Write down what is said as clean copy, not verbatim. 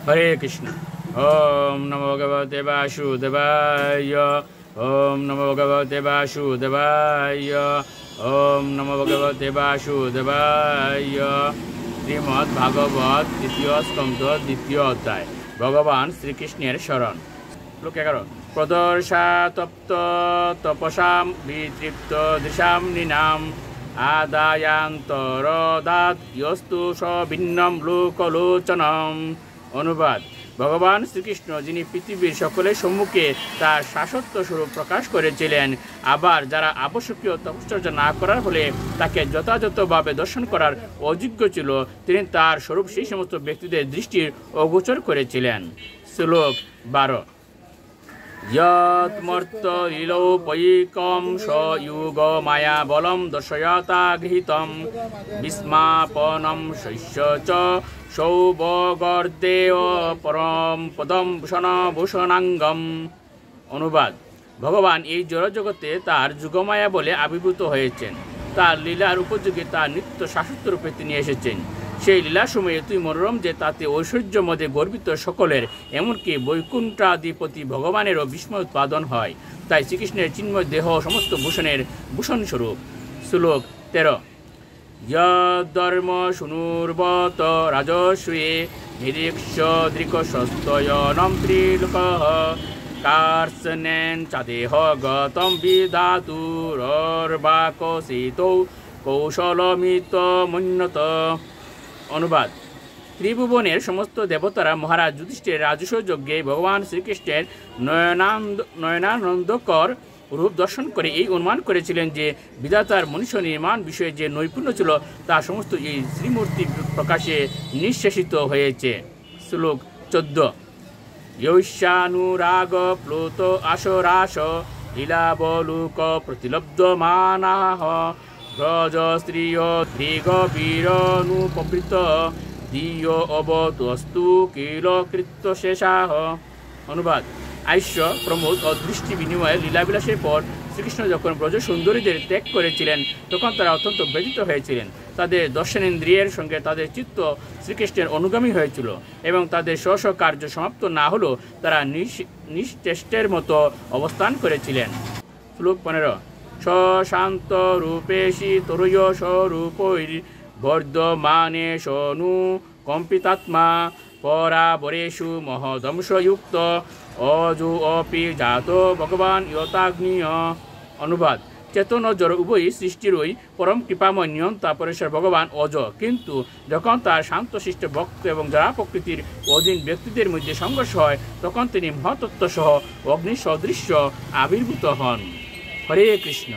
হরে কৃষ্ণ। ওম নমো ভগবতে বাসুদেবায়। ওম নমো ভগবতে বাসুদেবায়। ওম নমো ভগবতে বাসুদেবায়। শ্রীমদ্ ভাগবত তৃতীয় স্কন্ধ দ্বিতীয় অধ্যায়। ভগবান শ্রীকৃষ্ণের শরণ। শ্লোক 11। প্রদর্শা তপ্ত তপসাম বিতৃপ্ত দৃশাম নিনাম আদায়ান্তরদাত ইয়স্তু সভিন্নম লোকলোচনম। অনুবাদ: ভগবান শ্রীকৃষ্ণ, যিনি পৃথিবীর সকলের সম্মুখে তার শাশ্বত স্বরূপ প্রকাশ করেছিলেন, আবার যারা আবশ্যকীয় তপশ্চর্যা না করার ফলে তাকে যথাযথভাবে দর্শন করার অযোগ্য ছিল, তিনি তার স্বরূপ সেই সমস্ত ব্যক্তিদের দৃষ্টির অগোচর করেছিলেন। শ্লোক 12। যৎমর্ত লীলোপৈকম সয়ুগ মায়া বলম দর্শয়তা গৃহীতম বিস্মাপনম শৈশ্য চ সৌভগর্দেয় পরম পদম ভূষণাঙ্গম। অনুবাদ: ভগবান এই জড়জগতে তার যুগমায়া বলে আবির্ভূত হয়েছেন। তার লীলার উপযোগী তার নিত্য শাশ্বত রূপে তিনি এসেছেন। সেই লীলার সময় এতই মনোরম যে তাতে ঐশ্বর্য মধ্যে গর্বিত সকলের, এমনকি বৈকুণ্ঠাধিপতি ভগবানেরও বিস্ময় উৎপাদন হয়। তাই শ্রীকৃষ্ণের চিন্ময় দেহ সমস্ত ভূষণের ভূষণস্বরূপ। শ্লোক 13। যদ্ধর্ম শুনুর্বত রাজস্বী নিরীক্ষ দৃকশস্তয়নম ত্রিলোকঃ কার্ষণেন চাদেহ গতম বিধাতুরর্বাকসিতৌ কৌশলমিত মন্যত। অনুবাদ: ত্রিভুবনের সমস্ত দেবতারা মহারাজ যুধিষ্ঠিরের রাজস্ব যজ্ঞে ভগবান শ্রীকৃষ্ণের নয়নানন্দকর রূপ দর্শন করে এই অনুমান করেছিলেন যে বিধাতার মনুষ্য নির্মাণ বিষয়ে যে নৈপুণ্য ছিল তা সমস্ত এই শ্রীমূর্তি প্রকাশে নিঃশেষিত হয়েছে। শ্লোক 14। য়ৈষ্যানুরাগ প্লুত আশরাশ লীলাবলুক প্রতিলব্ধমানাহ ব্রজ স্ত্রিয় দৃগবীরনুপবৃত দিয় অবতস্তু কিল কৃত্যশেষাহ। অনুবাদ: আইষ্য, প্রমোদ ও দৃষ্টি বিনিময়ে লীলাবিলাসের পর শ্রীকৃষ্ণ যখন ব্রজ সুন্দরীদের ত্যাগ করেছিলেন, তখন তারা অত্যন্ত ব্যথিত হয়েছিলেন। তাদের দর্শনেন্দ্রিয়ের সঙ্গে তাদের চিত্ত শ্রীকৃষ্ণের অনুগামী হয়েছিল এবং তাদের স্ব কার্য সমাপ্ত না হলেও তারা নিশ্চেষ্টের মতো অবস্থান করেছিলেন। শ্লোক 15। শান্ত রূপেশি তরুয় স্বরূপৈর বর্ধমানে সনু কম্পিতাত্মা পরাবরেষু মহদংশযুক্ত অজু অপি জাত ভগবান ইয়তাগ্নিয়। অনুবাদ: চেতন ও জড় উভয়ই সৃষ্টিরই পরম কৃপাময় নিয়ন্তা পরেশ্বর ভগবান অজ, কিন্তু যখন তার শান্তশিষ্ট ভক্ত এবং যারা প্রকৃতির অধীন ব্যক্তিদের মধ্যে সংঘর্ষ হয়, তখন তিনি মহাতত্ত্ব সহ অগ্নি সদৃশ্য আবির্ভূত হন। হরে কৃষ্ণ।